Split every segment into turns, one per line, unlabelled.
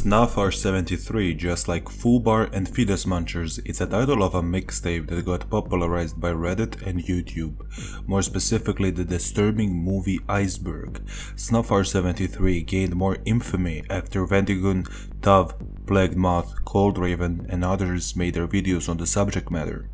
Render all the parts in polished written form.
Snuff R73, just like FUBAR and Fetus Munchers, it's a title of a mixtape that got popularized by Reddit and YouTube, more specifically the disturbing movie Iceberg. Snuff R73 gained more infamy after Ventigun, Dove, Plague Moth, Cold Raven, and others made their videos on the subject matter.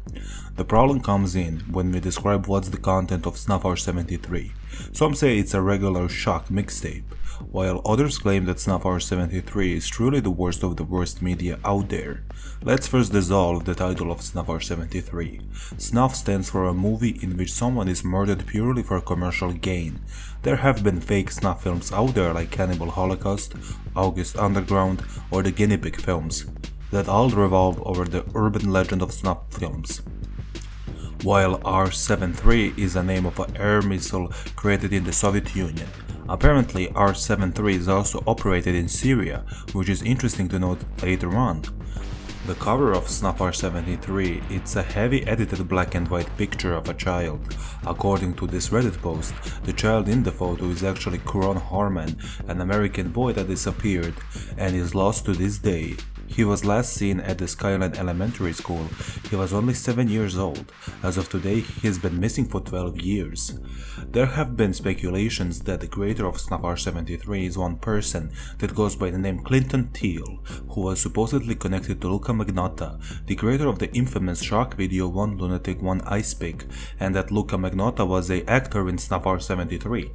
The problem comes in when we describe what's the content of Snuff R73. Some say it's a regular shock mixtape, while others claim that Snuff R73 is truly the worst of the worst media out there. Let's first dissolve the title of Snuff R73. Snuff stands for a movie in which someone is murdered purely for commercial gain. There have been fake snuff films out there like Cannibal Holocaust, August Underground, or the Guinea Pig films, that all revolve over the urban legend of snuff films. While R73 is a name of an air missile created in the Soviet Union. Apparently R73 is also operated in Syria, which is interesting to note later on. The cover of Snuff R73, it's a heavy edited black and white picture of a child. According to this Reddit post, the child in the photo is actually Kuron Harman, an American boy that disappeared and is lost to this day. He was last seen at the Skyline Elementary School. He was only 7 years old. As of today, he's been missing for 12 years. There have been speculations that the creator of Snuff R73 is one person that goes by the name Clinton Teal, who was supposedly connected to Luca Magnotta, the creator of the infamous shock video One Lunatic, One Iceberg, and that Luca Magnotta was an actor in Snuff R73.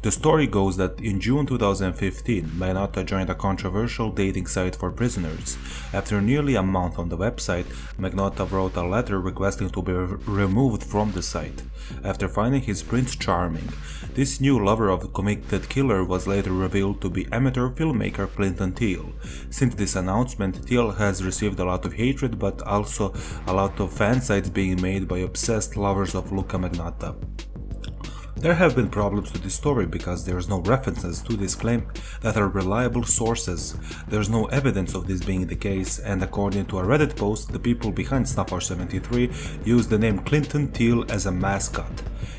The story goes that in June 2015, Magnotta joined a controversial dating site for prisoners. After nearly a month on the website, Magnotta wrote a letter requesting to be removed from the site, after finding his Prince charming. This new lover of the convicted killer was later revealed to be amateur filmmaker Clinton Teal. Since this announcement, Teal has received a lot of hatred, but also a lot of fan sites being made by obsessed lovers of Luca Magnotta. There have been problems with this story because there is no references to this claim that are reliable sources. There is no evidence of this being the case, and according to a Reddit post, the people behind Snuff R73 use the name Clinton Teal as a mascot.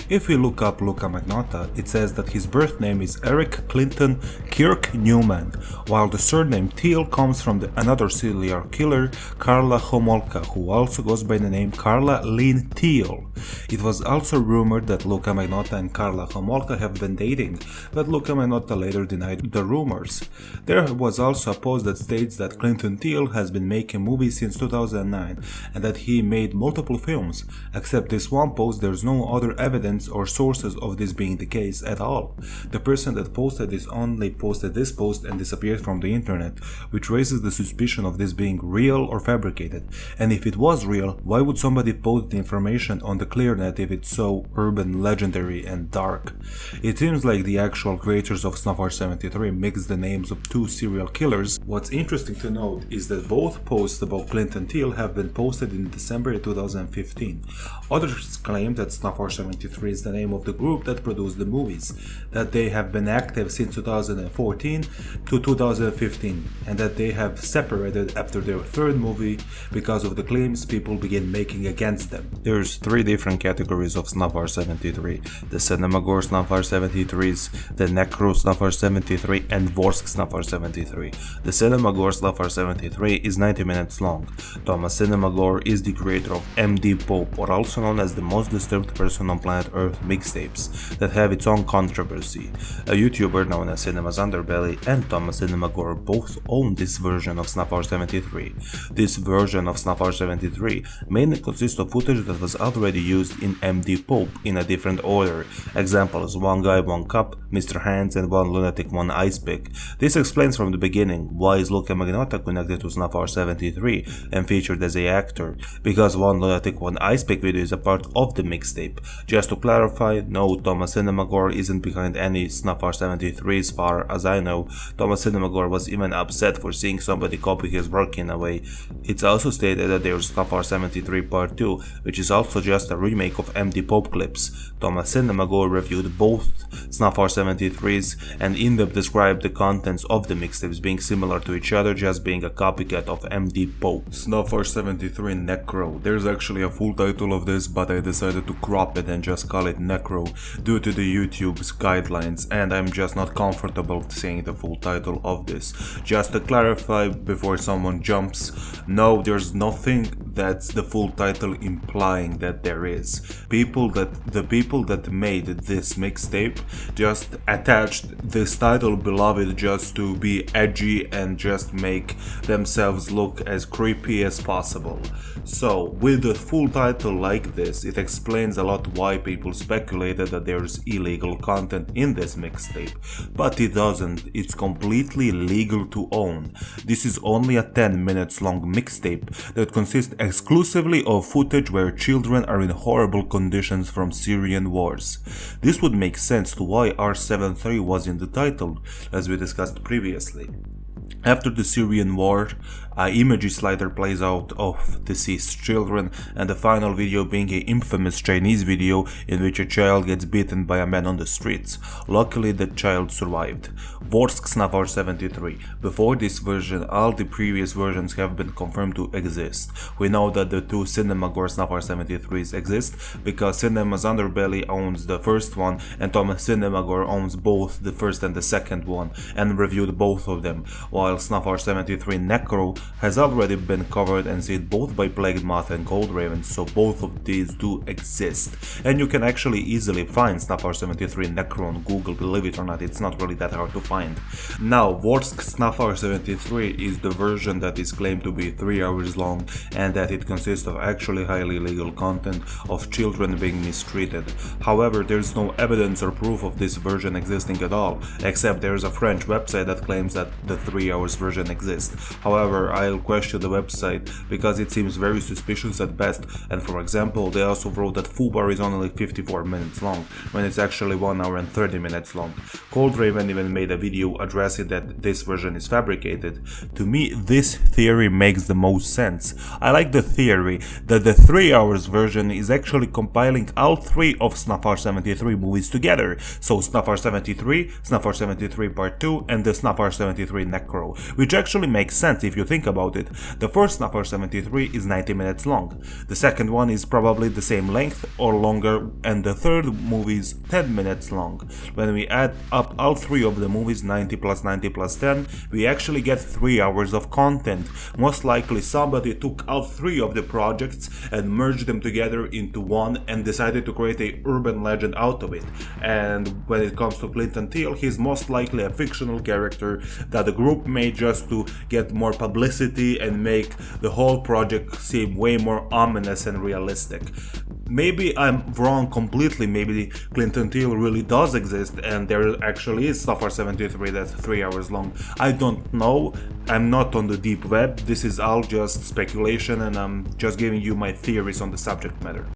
If we look up Luca Magnotta, it says that his birth name is Eric Clinton Kirk Newman, while the surname Teal comes from another serial killer, Karla Homolka, who also goes by the name Karla Lynn Teal. It was also rumored that Luca Magnotta and Karla Homolka have been dating, but Luca Magnotta later denied the rumors. There was also a post that states that Clinton Teal has been making movies since 2009 and that he made multiple films. Except this one post, there's no other evidence or sources of this being the case at all. The person that posted this only posted this post and disappeared from the internet, which raises the suspicion of this being real or fabricated. And if it was real, why would somebody post the information on the clearnet if it's so urban, legendary, and dark? It seems like the actual creators of Snuff R73 mixed the names of two serial killers. What's interesting to note is that both posts about Clinton Teal have been posted in December 2015. Others claim that Snuff R73 is the name of the group that produced the movies, that they have been active since 2014 to 2015, and that they have separated after their third movie because of the claims people began making against them. There's three different categories of Snuff R73: the Cinemagore Snuff R73s, the Necro Snuff R73, and Vorsk Snuff R73. The Cinemagore Snuff R73 is 90 minutes long. Thomas Cinemagore is the creator of MD Pope, or also known as the most disturbed person on planet Earth mixtapes that have its own controversy. A YouTuber known as Cinema's Underbelly and Thomas Cinemagore both own this version of Snuff R73. This version of Snuff R73 mainly consists of footage that was already used in MD Pope in a different order. Examples: One Guy, One Cup, Mr. Hands, and One Lunatic, One Iceberg. This explains from the beginning why is Luca Magnotta connected to Snuff R73 and featured as an actor, because One Lunatic, One Iceberg video is a part of the mixtape. Just to clarify, no, Thomas Cinemagore isn't behind any Snuff R73 as far as I know. Thomas Cinemagore was even upset for seeing somebody copy his work in a way. It's also stated that there's Snuff R73 Part 2, which is also just a remake of MD Pope clips. Thomas Cinemagore ago reviewed both Snuff R73s and in-depth described the contents of the mixtapes being similar to each other, just being a copycat of MD Pope. Snuff R73 Necro. There's actually a full title of this, but I decided to crop it and just call it Necro due to the YouTube's guidelines, and I'm just not comfortable saying the full title of this. Just to clarify before someone jumps, no, there's nothing that's the full title implying that there is. The people that made this mixtape just attached this title Beloved just to be edgy and just make themselves look as creepy as possible. So with a full title like this, it explains a lot why people speculated that there's illegal content in this mixtape, but it doesn't. It's completely legal to own. This is only a 10 minutes long mixtape that consists exclusively of footage where children are in horrible conditions from Syrian wars. This would make sense to why R73 was in the title, as we discussed previously. After the Syrian war, an image slider plays out of deceased children, and the final video being an infamous Chinese video in which a child gets beaten by a man on the streets. Luckily, the child survived. Vorsk Snuff R73. Before this version, all the previous versions have been confirmed to exist. We know that the two Cinema Gore Snuff R73s exist because Cinema's Underbelly owns the first one and Thomas Cinema Gore owns both the first and the second one and reviewed both of them, while Snuff R73 Necro has already been covered and seen both by Plagued Moth and Cold Raven, so both of these do exist. And you can actually easily find Snuff R73 Necro on Google, believe it or not, it's not really that hard to find. Now, Vorsk Snuff R73 is the version that is claimed to be 3 hours long and that it consists of actually highly illegal content of children being mistreated. However, there is no evidence or proof of this version existing at all, except there is a French website that claims that the 3 hours version exists. However, I'll question the website because it seems very suspicious at best, and for example, they also wrote that FUBAR is only 54 minutes long, when it's actually 1 hour and 30 minutes long. Cold Raven even made a video addressing that this version is fabricated. To me, this theory makes the most sense. I like the theory that the 3 hours version is actually compiling all 3 of Snuff R73 movies together, so Snuff R73, Snuff R73 Part 2, and the Snuff R73 Necro, which actually makes sense if you think about it. The first Snuff R73 is 90 minutes long, the second one is probably the same length or longer, and the third movie is 10 minutes long. When we add up all 3 of the movies, 90 plus 90 plus 10, we actually get 3 hours of content. Most likely somebody took all 3 of the projects and merged them together into one and decided to create a urban legend out of it. And when it comes to Clinton Teal, he's most likely a fictional character that the group made just to get more publicity and make the whole project seem way more ominous and realistic. Maybe I'm wrong completely, maybe Clinton Teal really does exist and there actually is Snuff R73 that's 3 hours long. I don't know, I'm not on the deep web, this is all just speculation and I'm just giving you my theories on the subject matter.